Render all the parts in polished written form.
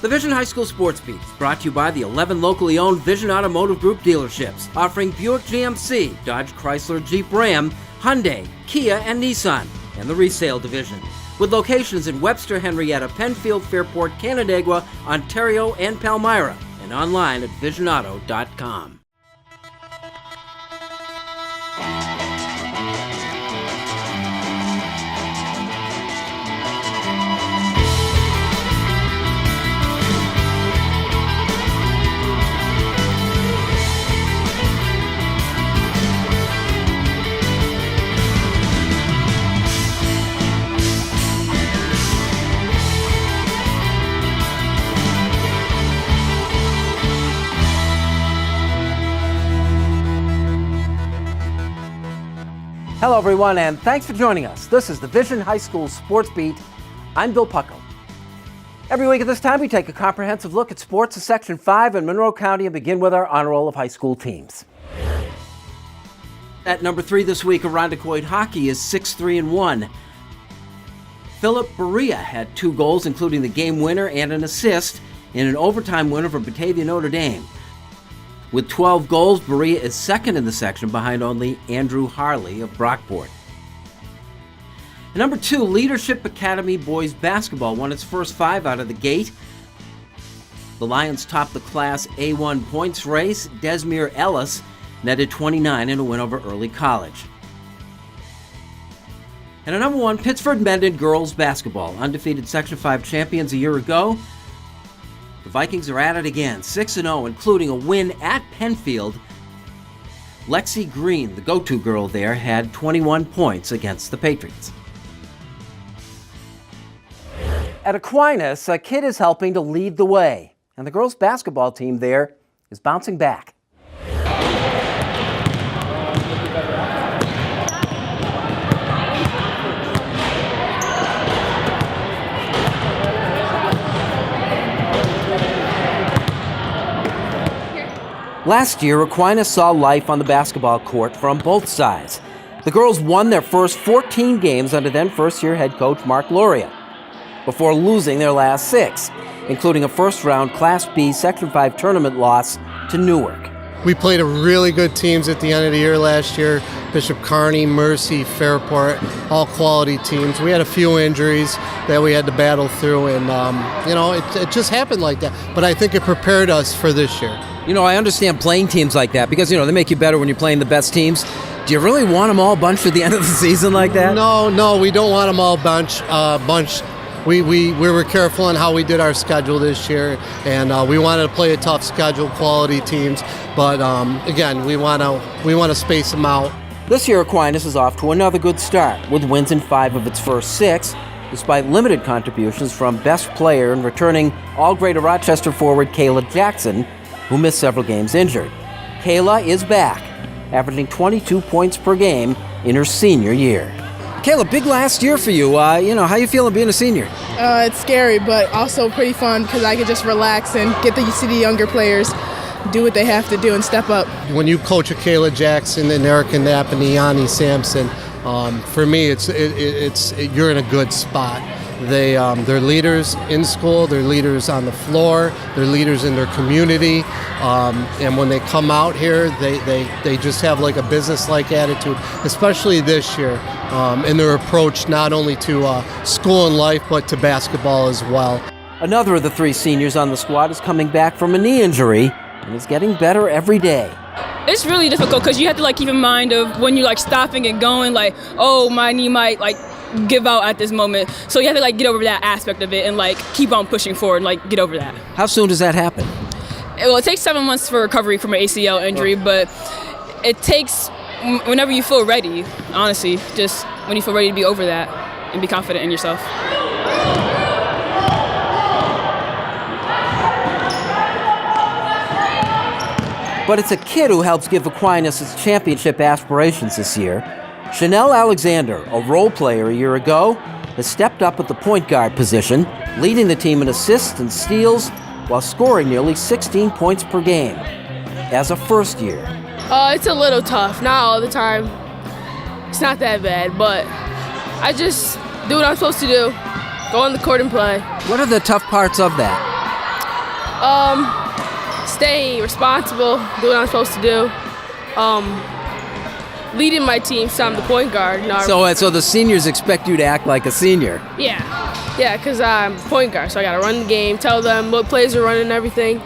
The Vision High School Sports Beat is brought to you by the 11 locally owned Vision Automotive Group dealerships, offering Buick GMC, Dodge Chrysler Jeep Ram, Hyundai, Kia, and Nissan, and the resale division, with locations in Webster, Henrietta, Penfield, Fairport, Canandaigua, Ontario, and Palmyra, and online at visionauto.com. Hello, everyone, and thanks for joining us. This is the Vision High School Sports Beat. I'm Bill Puckle. Every week at this time, we take a comprehensive look at sports in Section 5 in Monroe County and begin with our honor roll of high school teams. At number 3 this week, Irondequoit hockey is 6-3-1. Philip Berea had 2 goals, including the game winner and an assist, in an overtime winner for Batavia Notre Dame. With 12 goals, Berea is second in the section behind only Andrew Harley of Brockport. And number 2, Leadership Academy Boys Basketball won its first 5 out of the gate. The Lions topped the Class A1 points race. Desmere Ellis netted 29 in a win over Early College. And at number 1, Pittsford Mendon Girls Basketball, undefeated Section 5 champions a year ago. The Vikings are at it again, 6-0, including a win at Penfield. Lexi Green, the go-to girl there, had 21 points against the Patriots. At Aquinas, a kid is helping to lead the way, and the girls' basketball team there is bouncing back. Last year, Aquinas saw life on the basketball court from both sides. The girls won their first 14 games under then first-year head coach Mark Loria, before losing their last 6, including a first-round Class B Section 5 tournament loss to Newark. We played a really good teams at the end of the year last year. Bishop Kearney, Mercy, Fairport, all quality teams. We had a few injuries that we had to battle through, and it just happened like that. But I think it prepared us for this year. I understand playing teams like that because, they make you better when you're playing the best teams. Do you really want them all bunched at the end of the season like that? No, we don't want them all bunched. We were careful on how we did our schedule this year, and we wanted to play a tough schedule, quality teams. But again, we want to space them out. This year, Aquinas is off to another good start with wins in 5 of its first 6, despite limited contributions from best player and returning All-Greater Rochester forward Kayla Jackson, who missed several games injured. Kayla is back, averaging 22 points per game in her senior year. Kayla, big last year for you. How you feeling being a senior? It's scary, but also pretty fun because I could just relax and get to see the younger players do what they have to do and step up. When you coach a Kayla Jackson and Erica Knapp and Yanni Sampson, for me, it's you're in a good spot. They're leaders in school, they're leaders on the floor, they're leaders in their community, and when they come out here, they just have like a business-like attitude, especially this year, in their approach not only to school and life, but to basketball as well. Another of the 3 seniors on the squad is coming back from a knee injury and is getting better every day. It's really difficult because you have to keep in mind of when you're stopping and going, my knee might give out at this moment. So you have to get over that aspect of it and keep on pushing forward and get over that. How soon does that happen? Well, it takes 7 months for recovery from an ACL injury, but it takes whenever you feel ready, honestly, just when you feel ready to be over that and be confident in yourself. But it's a kid who helps give Aquinas its championship aspirations this year. Chanel Alexander, a role player a year ago, has stepped up at the point guard position, leading the team in assists and steals while scoring nearly 16 points per game. As a first year. It's a little tough. Not all the time. It's not that bad, but I just do what I'm supposed to do. Go on the court and play. What are the tough parts of that? Staying responsible, doing what I'm supposed to do. Leading my team, so I'm the point guard. So the seniors expect you to act like a senior. Yeah, because I'm point guard, so I got to run the game, tell them what plays are running and everything.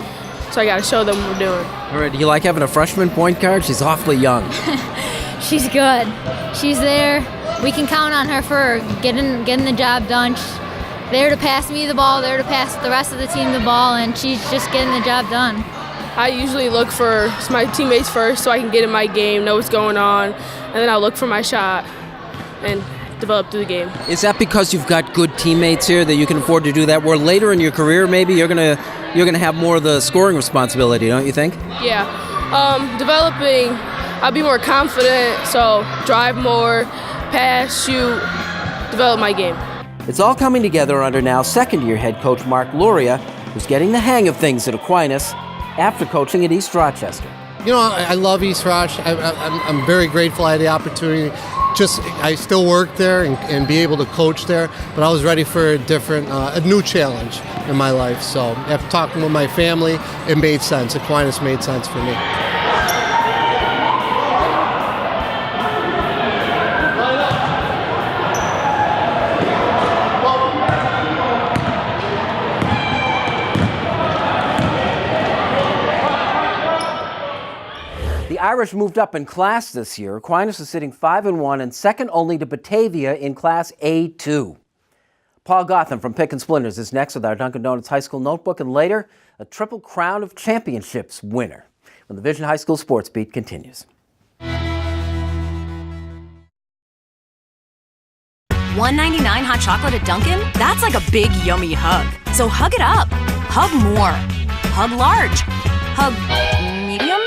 So I got to show them what we're doing. All right, do you like having a freshman point guard? She's awfully young. She's good. She's there. We can count on her for getting the job done. She's there to pass me the ball, there to pass the rest of the team the ball, and she's just getting the job done. I usually look for my teammates first so I can get in my game, know what's going on, and then I'll look for my shot and develop through the game. Is that because you've got good teammates here that you can afford to do that? Where later in your career, maybe you're gonna have more of the scoring responsibility, don't you think? Yeah, developing, I'll be more confident, so drive more, pass, shoot, develop my game. It's all coming together under now second-year head coach Mark Luria, who's getting the hang of things at Aquinas after coaching at East Rochester. You know, I love East Roch. I'm very grateful I had the opportunity. I still work there and be able to coach there, but I was ready for a new challenge in my life. So after talking with my family, it made sense. Aquinas made sense for me. The Irish moved up in class this year. Aquinas is sitting 5-1 and second only to Batavia in Class A2. Paul Gotham from Pick and Splinters is next with our Dunkin Donuts High School Notebook, and later, a Triple Crown of Championships winner when the Vision High School Sports Beat continues. $1.99 hot chocolate at Dunkin'? That's like a big, yummy hug. So hug it up. Hug more. Hug large. Hug medium?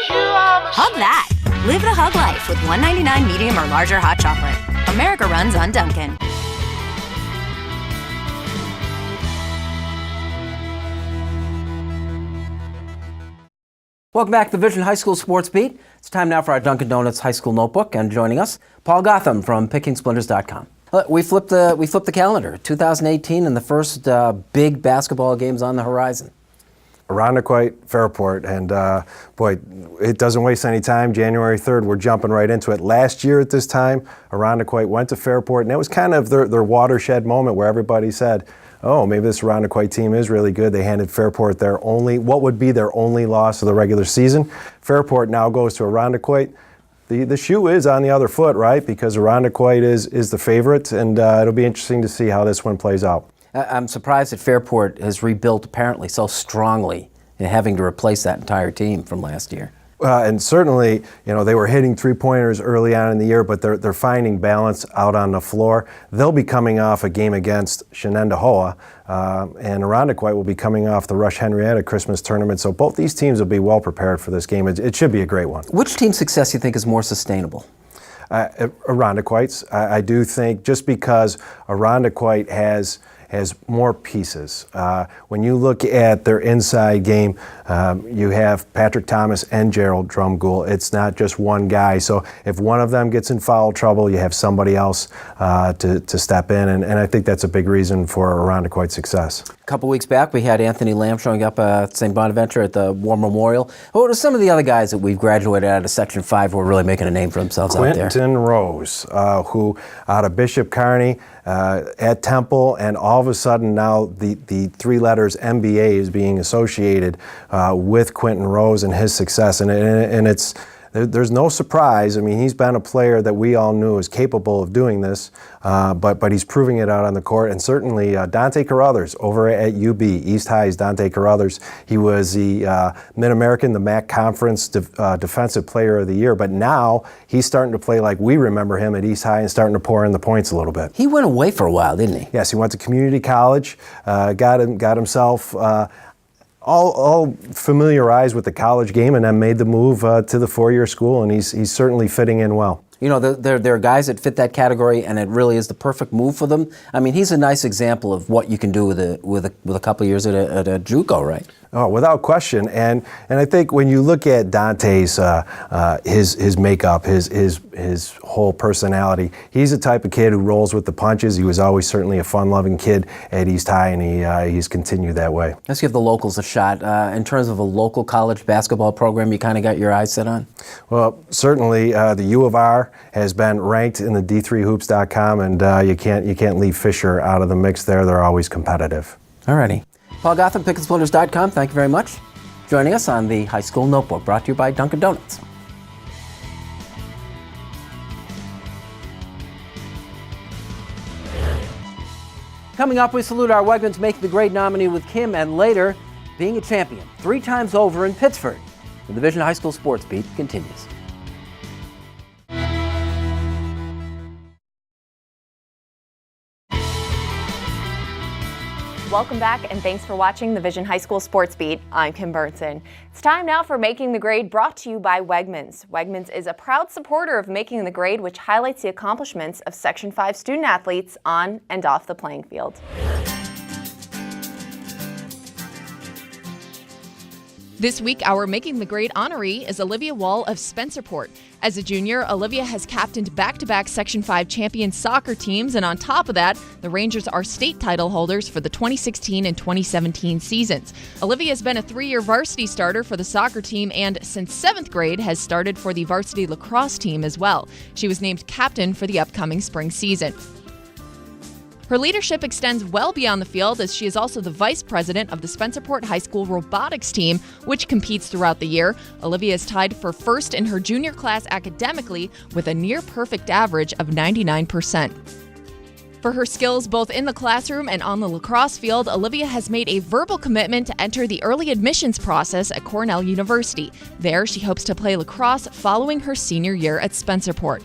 Hug that. Live the hug life with $1.99 medium or larger hot chocolate. America runs on Dunkin'. Welcome back to the Vision High School Sports Beat. It's time now for our Dunkin Donuts High School Notebook, and joining us, Paul Gotham from PickingSplinters.com. We flipped the calendar. 2018 and the first big basketball games on the horizon. Irondequoit, Fairport, and boy, it doesn't waste any time. January 3rd, we're jumping right into it. Last year at this time, Irondequoit went to Fairport, and it was kind of their watershed moment where everybody said, oh, maybe this Irondequoit team is really good. They handed Fairport what would be their only loss of the regular season. Fairport now goes to Irondequoit. The shoe is on the other foot, right? Because Irondequoit is the favorite, and it'll be interesting to see how this one plays out. I'm surprised that Fairport has rebuilt apparently so strongly, having to replace that entire team from last year. And certainly, they were hitting three-pointers early on in the year, but they're finding balance out on the floor. They'll be coming off a game against Shenendehowa, and Irondequoit will be coming off the Rush Henrietta Christmas tournament. So both these teams will be well prepared for this game. It should be a great one. Which team's success do you think is more sustainable? Irondequoit's. I do think just because Irondequoit has more pieces. When you look at their inside game, you have Patrick Thomas and Gerald Drumgoole. It's not just one guy. So if one of them gets in foul trouble, you have somebody else to step in. And I think that's a big reason for Irondequoit's success. A couple weeks back, we had Anthony Lamb showing up at St. Bonaventure at the War Memorial. What are some of the other guys that we've graduated out of Section 5 who are really making a name for themselves out there? Quentin Rose, who out of Bishop Kearney at Temple, and all of a sudden now the three letters MBA is being associated with Quentin Rose and his success. And it's there's no surprise. I mean, he's been a player that we all knew is capable of doing this, but he's proving it out on the court. And certainly Dante Carruthers over at UB, East High's Dante Carruthers. He was the Mid-American, the MAC Conference Defensive Player of the Year, but now he's starting to play like we remember him at East High and starting to pour in the points a little bit. He went away for a while, didn't he? Yes, he went to community college, got himself all familiarized with the college game, and then made the move to the four-year school, and he's certainly fitting in well. There are guys that fit that category, and it really is the perfect move for them. I mean, he's a nice example of what you can do with a couple of years at a JUCO, right? Oh, without question, and I think when you look at Dante's his makeup, his whole personality, he's the type of kid who rolls with the punches. He was always certainly a fun-loving kid at East High, and he's continued that way. Let's give the locals a shot. In terms of a local college basketball program, you kind of got your eyes set on? Well, certainly the U of R has been ranked in the D3hoops.com, and you can't leave Fisher out of the mix there. They're always competitive. Alrighty. Paul Gotham, PickandSplitters.com. Thank you very much. Joining us on the High School Notebook, brought to you by Dunkin Donuts. Coming up, we salute our Wegmans Making the Grade nominee with Kim, and later, being a champion 3 times over in Pittsford. The Division High School Sports Beat continues. Welcome back, and thanks for watching the Vision High School Sports Beat. I'm Kim Burnson. It's time now for Making the Grade, brought to you by Wegmans. Wegmans is a proud supporter of Making the Grade, which highlights the accomplishments of Section 5 student athletes on and off the playing field. This week, our Making the Grade honoree is Olivia Wall of Spencerport. As a junior, Olivia has captained back-to-back Section 5 champion soccer teams, and on top of that, the Rangers are state title holders for the 2016 and 2017 seasons. Olivia has been a 3-year varsity starter for the soccer team, and since 7th grade has started for the varsity lacrosse team as well. She was named captain for the upcoming spring season. Her leadership extends well beyond the field, as she is also the vice president of the Spencerport High School robotics team, which competes throughout the year. Olivia is tied for first in her junior class academically with a near-perfect average of 99%. For her skills both in the classroom and on the lacrosse field, Olivia has made a verbal commitment to enter the early admissions process at Cornell University. There, she hopes to play lacrosse following her senior year at Spencerport.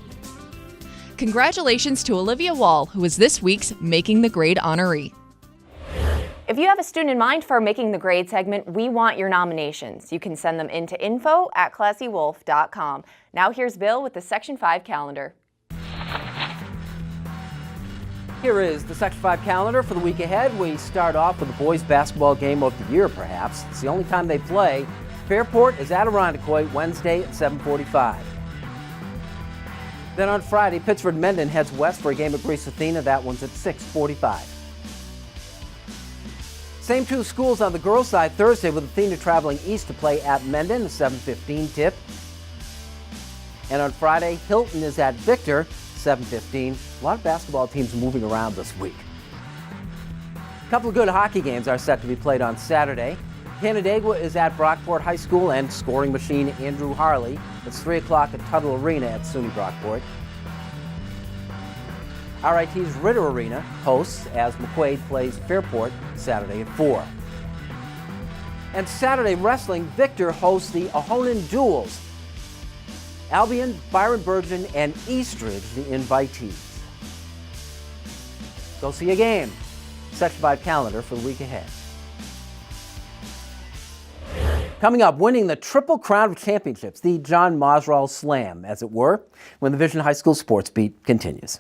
Congratulations to Olivia Wall, who is this week's Making the Grade honoree. If you have a student in mind for our Making the Grade segment, we want your nominations. You can send them in to info@classywolf.com. Now here's Bill with the Section 5 calendar. Here is the Section 5 calendar for the week ahead. We start off with the boys' basketball game of the year, perhaps. It's the only time they play. Fairport is at Irondequoit Wednesday at 7:45. Then on Friday, Pittsford Mendon heads west for a game at Greece Athena. That one's at 6:45. Same 2 schools on the girls' side Thursday, with Athena traveling east to play at Mendon, a 7:15 tip. And on Friday, Hilton is at Victor, 7:15. A lot of basketball teams moving around this week. A couple of good hockey games are set to be played on Saturday. Canandaigua is at Brockport High School and scoring machine Andrew Harley. It's 3 o'clock at Tuttle Arena at SUNY Brockport. RIT's Ritter Arena hosts as McQuaid plays Fairport Saturday at 4. And Saturday wrestling, Victor hosts the Ahonan Duels. Albion, Byron Burgeon, and Eastridge, the invitees. Go see a game. Section 5 calendar for the week ahead. Coming up, winning the Triple Crown of Championships, the John Mozrall Slam, as it were, when the Vision High School Sports Beat continues.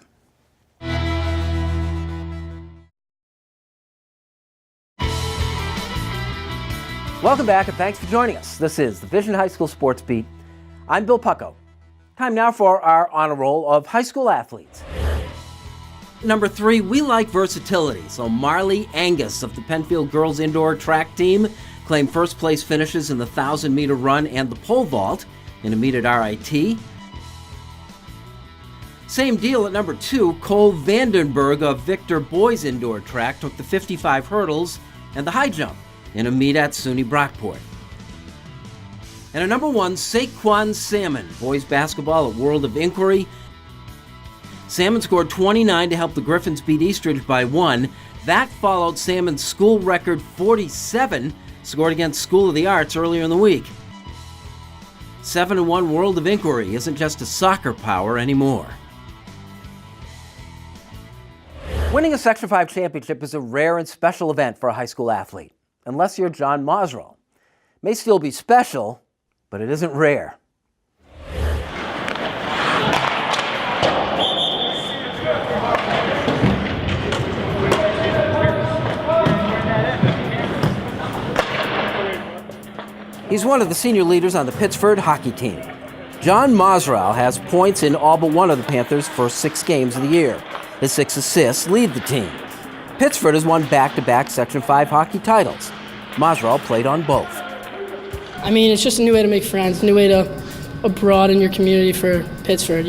Welcome back, and thanks for joining us. This is the Vision High School Sports Beat. I'm Bill Pucko. Time now for our honor roll of high school athletes. Number 3, we like versatility, so Marley Angus of the Penfield Girls Indoor Track Team claimed first place finishes in the 1,000-meter run and the pole vault in a meet at RIT. Same deal at number 2, Cole Vandenberg of Victor Boys Indoor Track took the 55 hurdles and the high jump in a meet at SUNY Brockport. And at number 1, Saquon Salmon, boys basketball at World of Inquiry. Salmon scored 29 to help the Griffins beat Eastridge by 1. That followed Salmon's school record 47 scored against School of the Arts earlier in the week. 7-1 World of Inquiry isn't just a soccer power anymore. Winning a Section 5 championship is a rare and special event for a high school athlete, unless you're John Mozrall. It may still be special, but it isn't rare. He's one of the senior leaders on the Pittsford hockey team. John Mozrall has points in all but one of the Panthers' first 6 games of the year. His 6 assists lead the team. Pittsford has won back-to-back Section 5 hockey titles. Mozrall played on both. I mean, it's just a new way to make friends, a new way to broaden your community for Pittsford.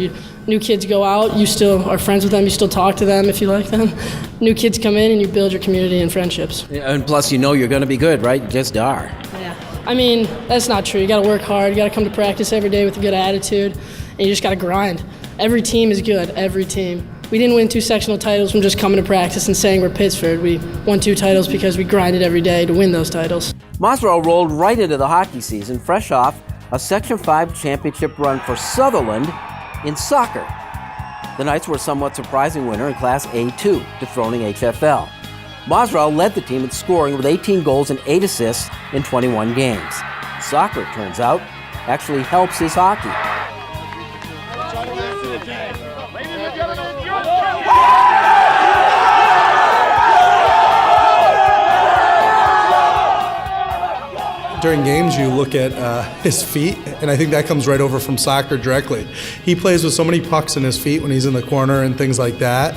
New kids go out, you still are friends with them, you still talk to them if you like them. New kids come in and you build your community and friendships. And plus, you know you're going to be good, right? You just are. Yeah. I mean, that's not true. You got to work hard. You got to come to practice every day with a good attitude, and you just got to grind. Every team is good, every team. We didn't win 2 sectional titles from just coming to practice and saying we're Pittsford. We won 2 titles because we grinded every day to win those titles. Mozrall rolled right into the hockey season, fresh off a Section 5 championship run for Sutherland in soccer. The Knights were a somewhat surprising winner in Class A2, dethroning HFL. Mozrall led the team in scoring with 18 goals and 8 assists in 21 games. Soccer, it turns out, actually helps his hockey. During games, you look at his feet, and I think that comes right over from soccer directly. He plays with so many pucks in his feet when he's in the corner and things like that.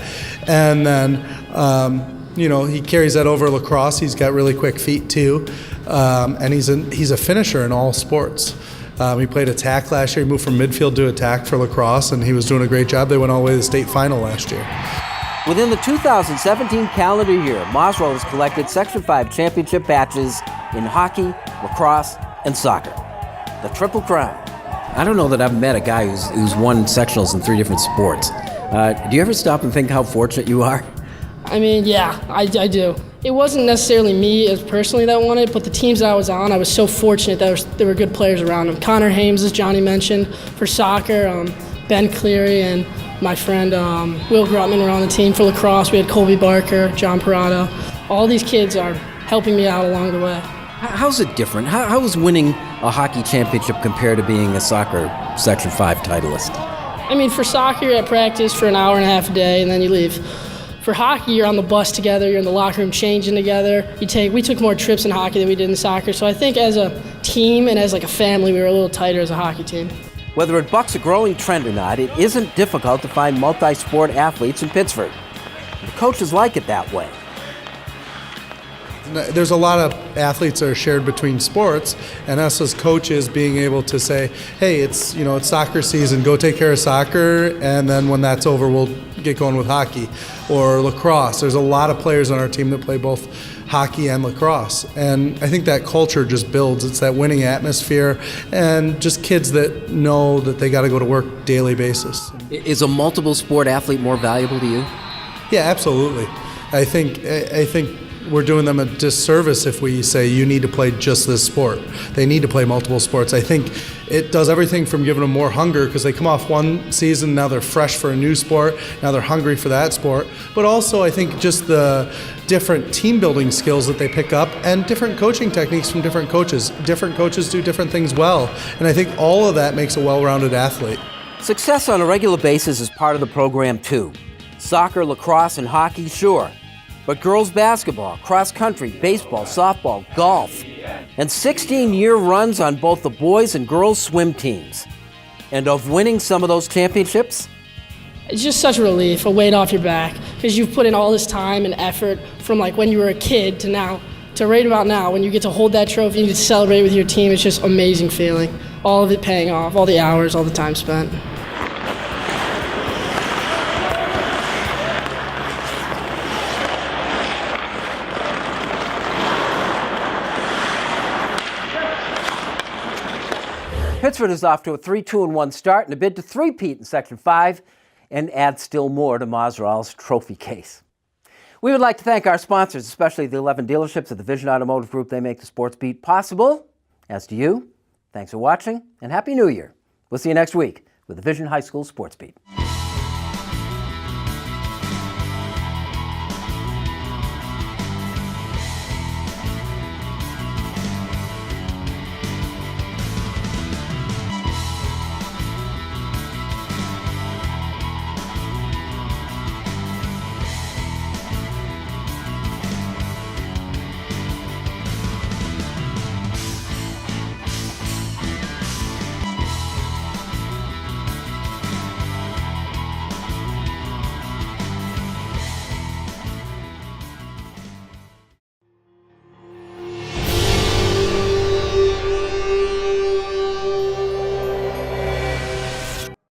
And then, he carries that over lacrosse. He's got really quick feet too, and he's a finisher in all sports. He played attack last year. He moved from midfield to attack for lacrosse, and he was doing a great job. They went all the way to the state final last year. Within the 2017 calendar year, Mozrall has collected Section 5 championship badges in hockey, lacrosse, and soccer. The Triple Crown. I don't know that I've met a guy who's won sectionals in 3 different sports. Do you ever stop and think how fortunate you are? I mean, yeah, I do. It wasn't necessarily me as personally that won it, but the teams that I was on, I was so fortunate that there were good players around them. Connor Hames, as Johnny mentioned, for soccer, Ben Cleary, and my friend Will Grutman were on the team. For lacrosse, we had Colby Barker, John Parada. All these kids are helping me out along the way. How's it different? How is winning a hockey championship compared to being a soccer Section 5 titleist? I mean, for soccer, you're at practice for an hour and a half a day, and then you leave. For hockey, you're on the bus together, you're in the locker room changing together. We took more trips in hockey than we did in soccer, so I think as a team and as like a family, we were a little tighter as a hockey team. Whether it bucks a growing trend or not, it isn't difficult to find multi-sport athletes in Pittsford. The coaches like it that way. There's a lot of athletes that are shared between sports, and us as coaches being able to say, hey, it's soccer season, go take care of soccer, and then when that's over, we'll get going with hockey or lacrosse. There's a lot of players on our team that play both hockey and lacrosse, and I think that culture just builds. It's that winning atmosphere and just kids that know that they got to go to work daily basis. Is a multiple sport athlete more valuable to you? Yeah, absolutely. I think we're doing them a disservice if we say you need to play just this sport. They need to play multiple sports. I think it does everything from giving them more hunger because they come off one season, now they're fresh for a new sport, now they're hungry for that sport. But also I think just the different team building skills that they pick up and different coaching techniques from different coaches. Different coaches do different things well, and I think all of that makes a well-rounded athlete. Success on a regular basis is part of the program too. Soccer, lacrosse, and hockey, sure. But girls basketball, cross country, baseball, softball, golf, and 16-year runs on both the boys and girls swim teams. And of winning some of those championships? It's just such a relief, a weight off your back, because you've put in all this time and effort from like when you were a kid to now, to right about now, when you get to hold that trophy and you get to celebrate with your team. It's just an amazing feeling. All of it paying off, all the hours, all the time spent. Pittsford is off to a 3-2-1 start in a bid to three-peat in Section 5 and add still more to Mozrall's trophy case. We would like to thank our sponsors, especially the 11 dealerships at the Vision Automotive Group. They make the Sports Beat possible. As do you. Thanks for watching, and Happy New Year. We'll see you next week with the Vision High School Sports Beat.